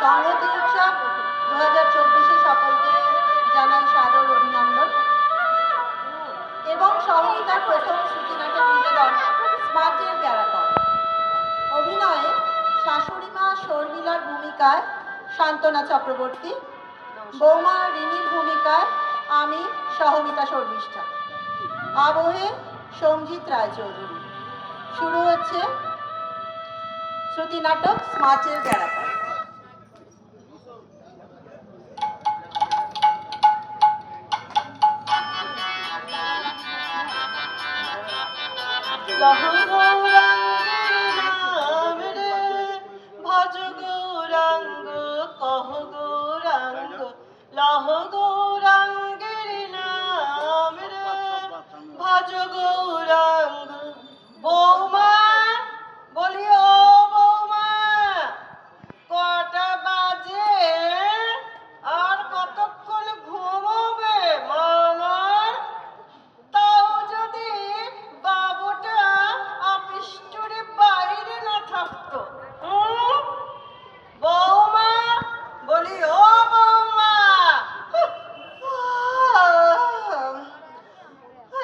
সংহতি উৎসব 2024-এ সকলকে জানাই সাদর অভিনন্দন এবং সহমিতার প্রথম শ্রুতিনাটক নিবেদন স্মার্টের গ্যারাকন। অভিনয়ে শাশুড়িমা শর্মিলার ভূমিকায় শান্তনা চক্রবর্তী, বৌমা রিনির ভূমিকায় আমি সহমিতা শর্মিষ্ঠা, আবহে সঞ্জিত রায়চৌধুরী। শুরু হচ্ছে শ্রুতিনাটক স্মার্টের গ্যারাকন। লহ গৌরাঙ্গ রে ভজ গৌরাঙ্গ কহ গৌরাঙ্গ, লহ গৌরাঙ্গের নাম রে ভজ গৌরাঙ্গ। বৌমা বলি, ও বৌমা, কটা বাজে আর কতক্ষণ ঘুমোবে মামার? তাও যদি বাবুটা আপিষ্টুরে বাইরে না থাকতো। বৌমা বলি, ও বৌমা।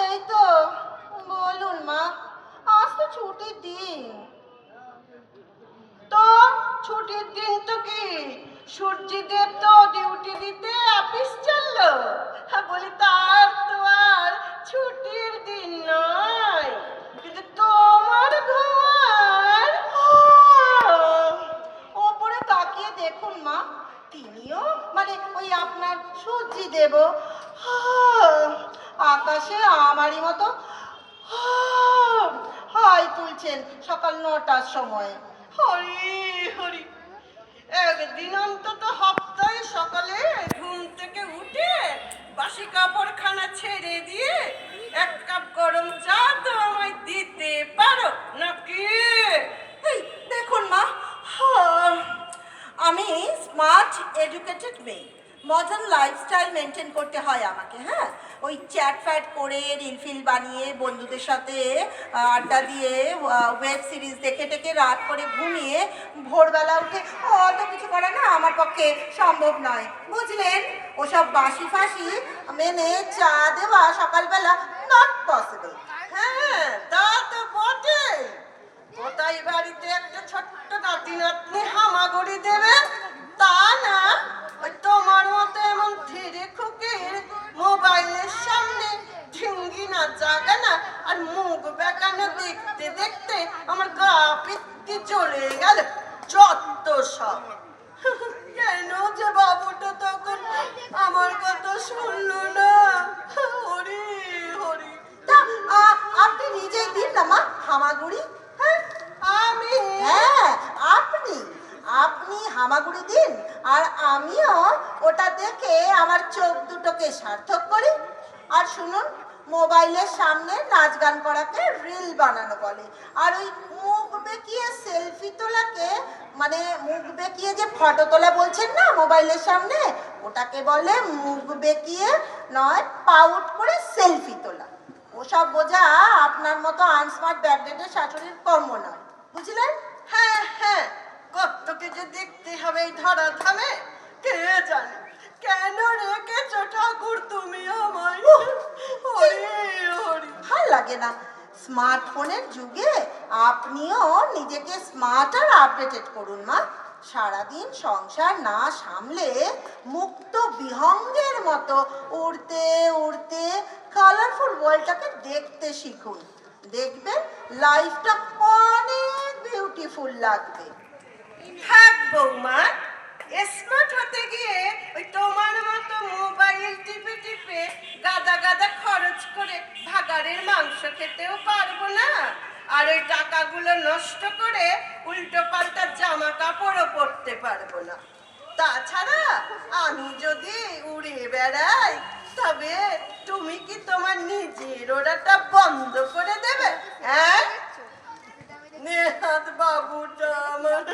এই তো বলুন মা, আজ তো ছুটির দিন। তো ছুটির দিন তো কি সূর্যদেব তো ডিউটি দিতে অফিস চললো? বলি তার তো আর ছুটির দিন নয়, কিন্তু তোমার ঘর। ওপরে তাকিয়ে দেখুন মা, তিনিও মানে ওই আপনার সূর্যদেব আকাশে আমারই মতো হাই তুলছেন সকাল 9টার সময়। হরি হরি, একদিন অন্তত সপ্তাহে সকালে ঘুম থেকে উঠে বাসি কাপড়খানা ছেড়ে দিয়ে এক কাপ গরম চা তো আমায় দিতে পারো নাকি? এই দেখুন মা, আমি স্মার্ট এডুকেটেড মেয়ে, মডার্ন লাইফস্টাইল মেনটেন করতে হয় আমাকে। হ্যাঁ, ওই চ্যাট ফ্যাট করে রিলফিল বানিয়ে বন্ধুদের সাথে আড্ডা দিয়ে ওয়েব সিরিজ দেখে টেকে রাত করে ঘুমিয়ে ভোরবেলা উঠে অত কিছু করা না আমার পক্ষে সম্ভব নয়, বুঝলেন? ওসব বাসি ফাঁসি মেনে চা দেওয়া সকালবেলা নট পসিবল। হ্যাঁ, তা তো বটে। কোথায় বাড়িতে একটা ছোট্ট নাতি নাতনি হামাগুড়ি দেবে, তা না ওই তোমার মতো এমন ধীরে খুকির মোবাইলের সামনে ঢিঙ্গি না জাগানা আর মুখ বেঁকানো দেখতে দেখতে আমার গা পিত্তি চলে গেল। যত সব কেন যে বাবুটা তখন আমার কথা শুনলো না। হরি হরি। তা আপনি নিজেই দিন না মা হামাগুড়ি। হ্যাঁ, আমি? হ্যাঁ, আপনি আপনি হামাগুড়ি দিন, আর আমিও ওটা দেখে আমার চোখ দুটোকে সার্থক করি। আর শুনুন, মোবাইলের সামনে নাচ গান করাকে রিল বানানো বলে, আর ওই মুখ বেঁকিয়ে সেলফি তোলাকে, মানে মুখ বেঁকিয়ে যে ফটো তোলা বলছেন না মোবাইলের সামনে, ওটাকে বলে মুখ বেঁকিয়ে নয় পাউট করে সেলফি তোলা। ওসব বোঝা আপনার মতো আনস্মার্ট ব্যাকডেটের শাশুড়ির কর্ম নয়, বুঝলেন? হ্যাঁ হ্যাঁ, কত্তকে যে দেখতে হবে এই ধরা ধামে কে জানে। কেন রেখেছো ঠাকুর তুমি আমায়? হরি হরি। ভাল লাগে না? স্মার্টফোনের যুগে আপনিও নিজেকে স্মার্ট আর আপডেটেড করুন মা। সারাদিন সংসার না সামলে মুক্ত বিহঙ্গের মতো উড়তে উড়তে কালারফুল ওয়ার্ল্ডটাকে দেখতে শিখুন। দেখবেন লাইফটা অনেক বিউটিফুল লাগবে। থাক বৌমা, স্মার্ট হতে গিয়ে ওই তোমার মতো মোবাইল টিপে টিপে গাদা গাদা খরচ করে ভাগাড়ের মাংস খেতেও পারবো না, আর ওই টাকাগুলো নষ্ট করে উল্টো পাল্টা জামা কাপড়ও পরতে পারবো না। তাছাড়া আমি যদি উড়ে বেড়াই, তবে তুমি কি তোমার নিজের ওড়াটা বন্ধ করে দেবে? হ্যাঁ, নেহাত বাবুটা আমার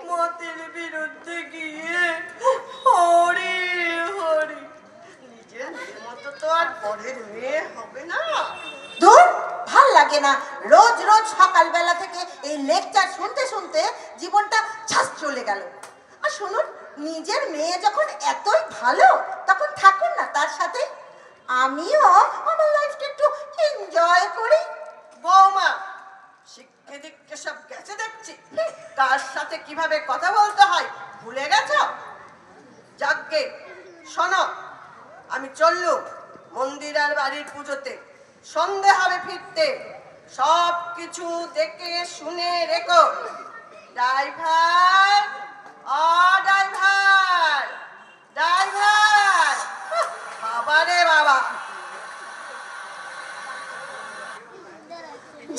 মতের বিরুদ্ধে গিয়ে হরি হরি, নিজের মেয়ের মতো তো আর পরের মেয়ে হবে না। দূর, ভাল লাগে না রোজ রোজ সকালবেলা থেকে এই লেকচার শুনতে শুনতে জীবনটা ছাস চলে গেল। আর শুনুন, নিজের মেয়ে যখন এতই ভালো তখন থাকুন না তার সাথে। আমিও আমার লাইফটা একটু এনজয় করি। বৌমা, শিক্ষে দীক্ষে সব গেছে দেখছি, কার সাথে কিভাবে কথা বলতে হয় ভুলে গেছো? যাকগে, শোনো, আমি চললুম মন্দির আর বাড়ির পুজোতে, সন্ধে হবে ফিরতে। সব কিছু দেখে শুনে রেখো। ড্রাইভার, ড্রাইভার, ড্রাইভার, বাবা রে বাবা।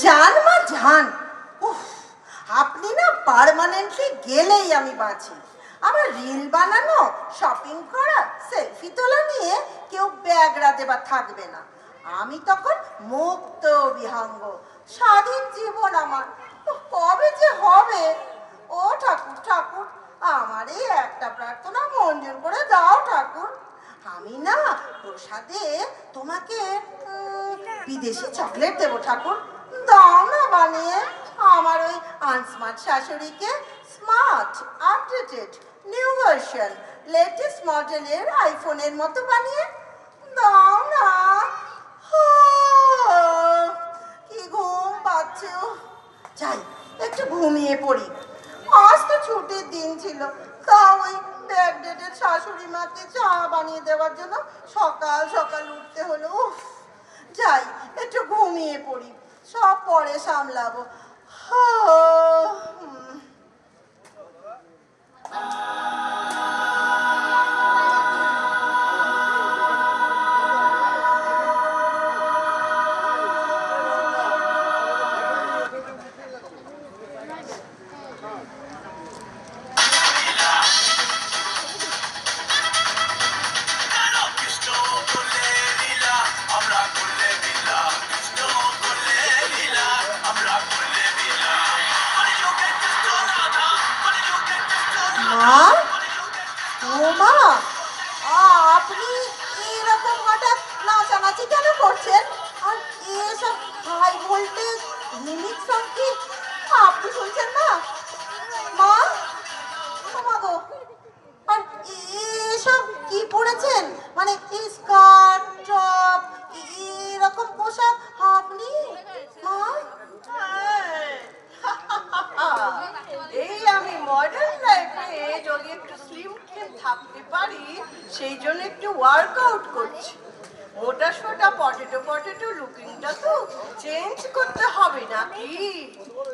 যান মা যান। উফ, আপনি না পার্মানেন্টলি গেলেই আমি বাঁচি। আমার রিল বানানো, শপিং করা, সেলফি তোলা নিয়ে কেউ ব্যাগরা দেবার থাকবে না। আমি তখন মুক্ত বিহঙ্গ, স্বাধীন জীবন আমার। উফ, কবে যে হবে? ও ঠাকুর ঠাকুর, আমার এই একটা প্রার্থনা মঞ্জুর করে দাও ঠাকুর। আমি না প্রসাদে তোমাকে বিদেশি চকলেট দেবো ঠাকুর। দাও না বানিয়ে আমার ওই আনস্মার্ট শাশুড়িকে smart, updated, new version, latest মডেলের আইফোনের মতো বানিয়ে দাও না। কি ঘুম পাচ্ছে। যাই একটু ঘুমিয়ে পড়ি। আজ তো ছুটির দিন ছিল, তা ওই ব্যাকডেটেড শাশুড়ি মাকে চা বানিয়ে দেওয়ার জন্য সকাল সকাল উঠতে হলো। উফ, যাই একটু ঘুমিয়ে পড়ি, সব পরে সামলাবো। মা, ও মা, আপনি এরকম হঠাৎ নাচানাচি কেন করছেন? আর এসব হাই ভোল্টেজ রিমিক্স সং কি আপনি শুনছেন না? মা, ও মা গো, আর এসব কি পরেছেন? মানে স্কার্ট, টপ, এরকম পোশাক আপনি? মা, এই আমি মডার্ন লাইফে যদি একটু স্লিম ট্রিম থাকতে পারি, সেই জন্য একটু ওয়ার্কআউট করছি। মোটা সোটা পটেটো পটেটো লুকিংটা তো চেঞ্জ করতে হবে নাকি?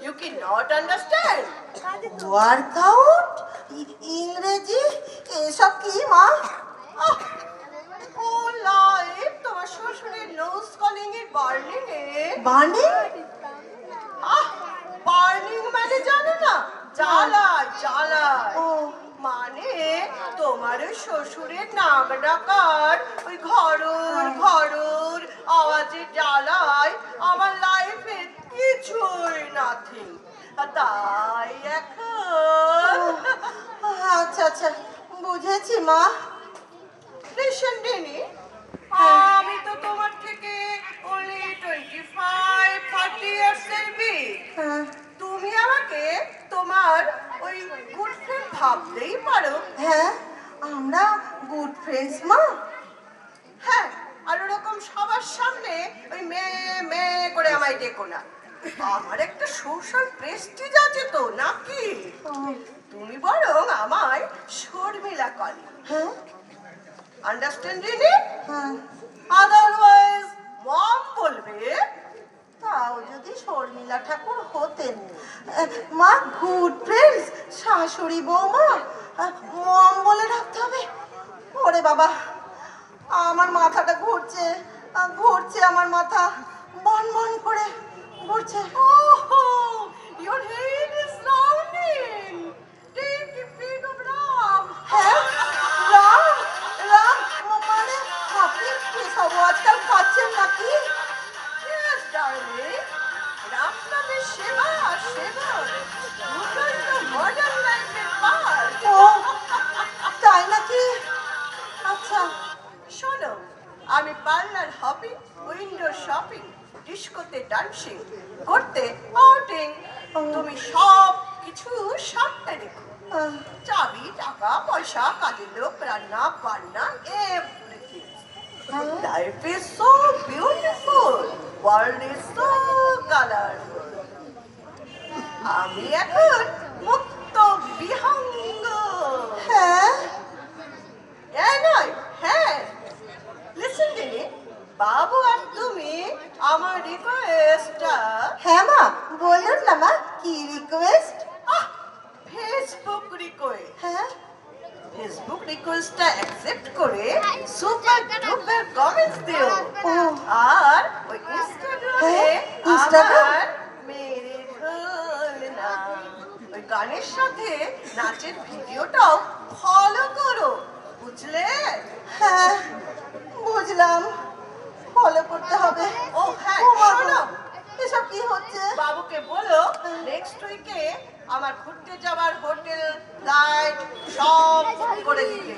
ইউ কি নট আন্ডারস্ট্যান্ড? ওয়ার্কআউট, ইংরেজি এসব কি মা? ও লাইফ, তোমার শ্বশুরের নোজ কলিং এর বার্নিং এ। বার্নিং? বার্নিং মানে জানো না? জ্বালায় জ্বালায়। ও, মানে তোমার ওই শ্বশুরের নাক ডাকার ওই ঘরুর ঘরুর আওয়াজের জ্বালায় আমার লাইফে কিছুই নাথিং। তাই এখন আচ্ছা আচ্ছা, বুঝেছি মা। রেশন ডিনি, আমি তো তোমার থেকে only 25-30 years এর big। হ্যাঁ তুমি আমাকে তোমার ওই গুড ফ্রেন্ড ভাবতেই পারো। হ্যাঁ, আমরা গুড ফ্রেন্ডস মা। হ্যাঁ, আর ওরকম সবার সামনে ওই মেয়ে মেয়ে করে আমায় ডেকো না। আমার একটা সোশ্যাল প্রেস্টিজ আছে তো নাকি? তুমি বরং আমায় শর্মিলা কলি। হ্যাঁ আন্ডারস্ট্যান্ড রিনি? হ্যাঁ, আদারওয়াইজ মম বলবে। তাও যদি শর্মিলা ঠাকুর হতেন। মা, গুড ফ্রেন্ডস, শাশুড়ি বৌমা, মম বলে ডাকতে হবে? ওরে বাবা, আমার মাথাটা ঘুরছে, ঘুরছে আমার মাথা, বন বন করে ঘুরছে। Oh, your head is rounding. Take the feet of Ram. হ্যাঁ, রাম, রাম মানে আপনি এসব আজকাল খাচ্ছেন নাকি? Yes, darling. Ram নামে সেবা সেবা দুটোই তো মডার্ন লাইফের পার্ট। ও, তাই নাকি? আচ্ছা, শোনো, আমি পার্লার হপিং, উইন্ডো শপিং, ডিস্কোতে ডান্সিং করতে চাবি, টাকা, পয়সা, কাজের লোক, রান্না, বান্না, everything. Life is so beautiful. World is so colorful. আমি এখন মুক্ত বিহঙ্গ। হ্যাঁ নয়, হ্যাঁ। লিসেন দিনি, বাবু আর তুমি আমার রিকোয়েস্টটা হ্যাঁ মা, বলুন না মা, কি রিকোয়েস্ট? Facebook request. হ্যাঁ ফেসবুক রিকোয়েস্টটা অ্যাকসেপ্ট করে সুপার ডুপার কমেন্টস দিও। ও আর ওই ইনস্টাগ্রামে হ্যাঁ, ইনস্টাগ্রাম? আমার মেরে ঢোলনা ওই গানের সাথে নাচের ভিডিওটাও ফলো করো, বুঝলে? হ্যাঁ বুঝলাম, ফলো করতে হবে। ও হ্যাঁ, ও মা গো, শোনো, এসব কি হচ্ছে? বাবুকে বলো নেক্সট উইকে আমার ঘুরতে যাওয়ার হোটেল, ফ্লাইট সব বুক করে দিতে।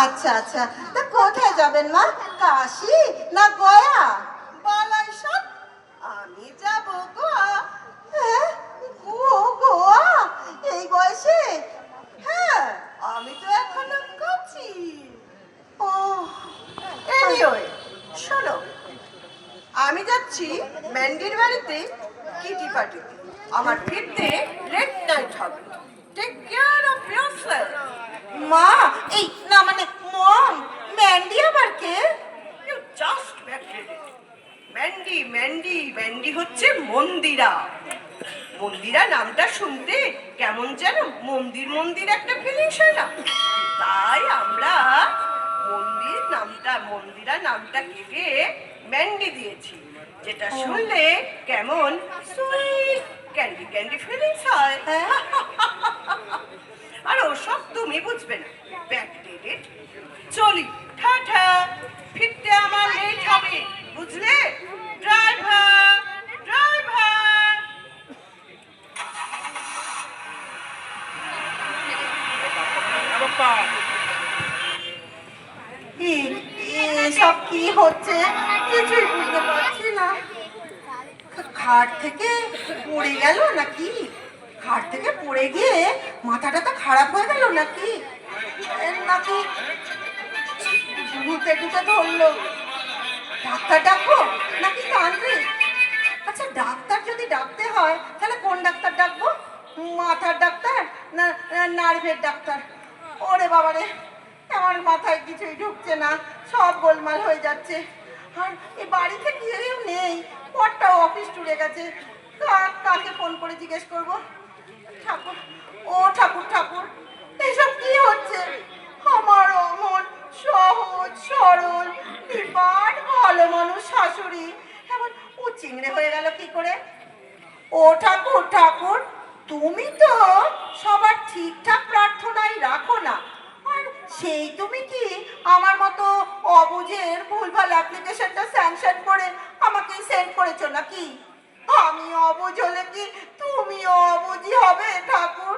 আচ্ছা আচ্ছা, তা কোথায় যাবেন মা? কাশি না গয়া? বালাইসব, আমি যাব গোয়া। হ্যাঁ, গোয়া এই বয়সে? হ্যাঁ, আমি তো এখনো কচি। ও এনিওয়ে, শোনো, আমি যাচ্ছি ম্যান্ডির বাড়িতে কিটি পার্টিতে। আমার ফিরতে লেট নাইট হবে। Take care of yourself. মা, এই না মানে মম, ম্যান্ডি আবার কে? You just backdated. Mandy Mandy Mandy হচ্ছে মন্দিরা। মন্দিরা নামটা শুনতে কেমন যেন মন্দির মন্দির একটা ফিলিংস হয় না? তাই আমরা মন্দিরা নামটা কেটে ম্যান্ডি দিয়েছি, যেটা শুনলে কেমন সুইট ক্যান্ডি ক্যান্ডি ফিলিংস হয়। হ্যাঁ আর ওসব তুমি বুঝবে না, ব্যাকডেটেড। চলি, টাটা, ফিরতে আমার লেট হবে, বুঝলে? Driver driver. এসব কি হচ্ছে কিছুই বুঝতে পারছি না। খাট থেকে পড়ে গেল নাকি? খাট থেকে পড়ে গিয়ে মাথাটা তো খারাপ হয়ে গেল নাকি? নাকি ভূতে টুতে ধরলো? ডাক্তার ডাকবো নাকি তান্ত্রিক? আচ্ছা, ডাক্তার যদি ডাকতে হয় তাহলে কোন ডাক্তার ডাকবো? মাথার ডাক্তার না নার্ভের ডাক্তার? ওরে বাবারে, আমার মাথায় কিছুই ঢুকছে না, সব গোলমাল হয়ে যাচ্ছে। আর এই বাড়িতে কেউ নেই, পরটাও অফিস টুরে গেছে। কাকে ফোন করে জিজ্ঞেস করবো? ঠাকুর, ও ঠাকুর ঠাকুর, এসব কি হচ্ছে? আমার অমন সহজ সরল বিরাট ভালো মানুষ শাশুড়ি এমন ও চিংড়ে হয়ে গেল কি করে? ও ঠাকুর ঠাকুর, তুমি তো সবার ঠিকঠাক প্রার্থনাই রাখো না, আর সেই তুমি কি আমার মতো অবুঝের ভুলভাল অ্যাপ্লিকেশনটা স্যাংশন করে আমাকে সেন্ড করেছো নাকি? আমি অবুঝ হলে কি তুমি অবুঝই হবে ঠাকুর?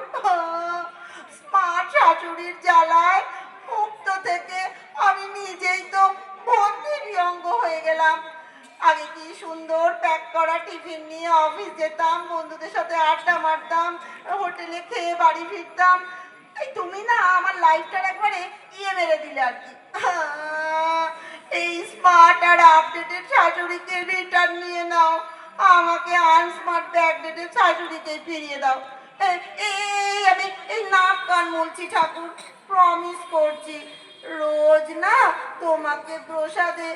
স্মার্ট শাশুড়ির জ্বালায় মুক্ত থেকে আমি নিজেই তো বন্দি বিহঙ্গ হয়ে গেলাম। আগে কি সুন্দর প্যাক করা টিফিন নিয়ে অফিস যেতাম, বন্ধুদের সাথে আড্ডা মারতাম, হোটেলে খেয়ে বাড়ি ফিরতাম। এই তুমি না আমার লাইফটার একবারে মেরে দিলে আর কি। এই স্মার্ট আর আপডেটেড শাশুড়িকে রিটার্ন নিয়ে নাও, আমাকে আনস্মার্ট ব্যাকডেটেড শাশুড়িকে ফিরিয়ে দাও। এই আমি এই নাক কান মুলছি ঠাকুর, প্রমিস করছি রোজ না তোমাকে প্রসাদে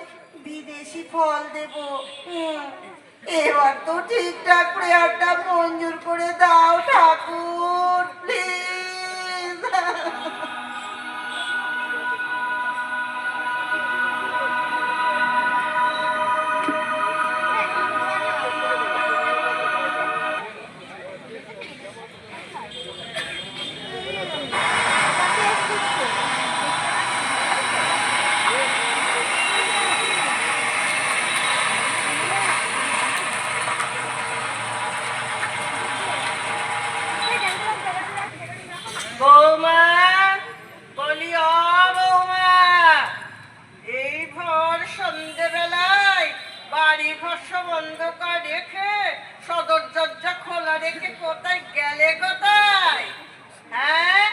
বিদেশি ফল দেব। এবার তো ঠিকঠাক প্রেয়ারটা মঞ্জুর করে দাও ঠাকুর, প্লিজ। বৌমা, বলি ও বৌমা, এই ভোর সন্ধ্যেবেলায় বাড়ি ঘর সব অন্ধকার রেখে সদর দরজা খোলা রেখে কোথায় গেলে কোথায়? হ্যাঁ,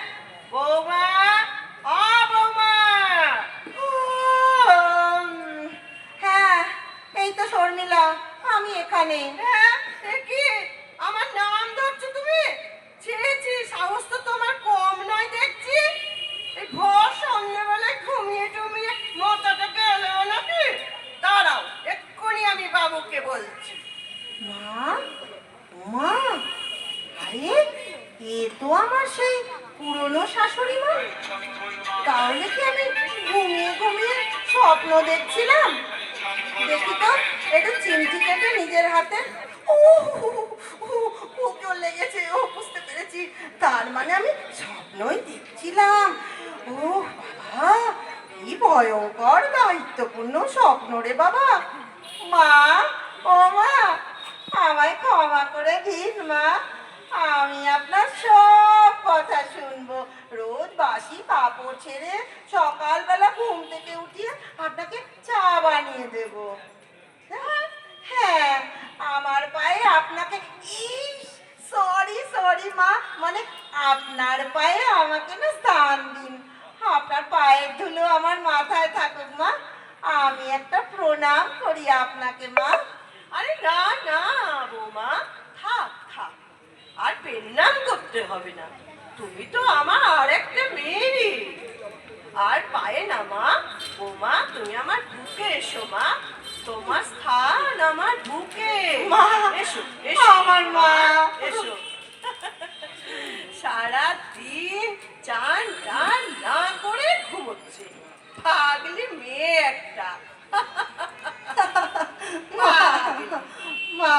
সেই পুরনো শাশুড়ি মা? তাহলে কি আমি ঘুমিয়ে ঘুমিয়ে স্বপ্ন দেখছিলাম? দেখি তো একটু চিমটি কেটে নিজের হাতে। ও খুব জোর লেগেছে। ও বুঝতে পেরেছি, তার মানে আমি স্বপ্নই দেখছিলাম। ও বাবা, কি ভয়ঙ্কর দায়িত্বপূর্ণ স্বপ্ন রে বাবা। মা, ও মা, আমায় ক্ষমা করে দিন মা। আমি আপনার সব কথা শুনবো। রোজ বাসি কাপড় ছেড়ে সকালবেলা ঘুম থেকে উঠিয়ে আপনাকে চা বানিয়ে দেব। হ্যাঁ, হ্যাঁ, আমার পায়ে আপনাকে সরি সরি মা, মানে আপনার পায়ে আমাকে না স্থান দিন। আপনার পায়ের ধুলো আমার মাথায় থাকুক মা। আমি একটা প্রণাম করি আপনাকে মা। আরে না না বৌমা, থাক থাক, আর পেন্নাম করতে হবে না। তুমি তো আমার আর একটা মেয়ে। আর পায়ে না মা, বৌমা তুমি আমার বুকে এসো মা, তোমার স্থান আমার বুকে। মা, এসো এসো আমার মা। এসো। সারা দিন চান টান না করে ঘুমোচ্ছে, পাগলি মেয়ে একটা। মা, মা,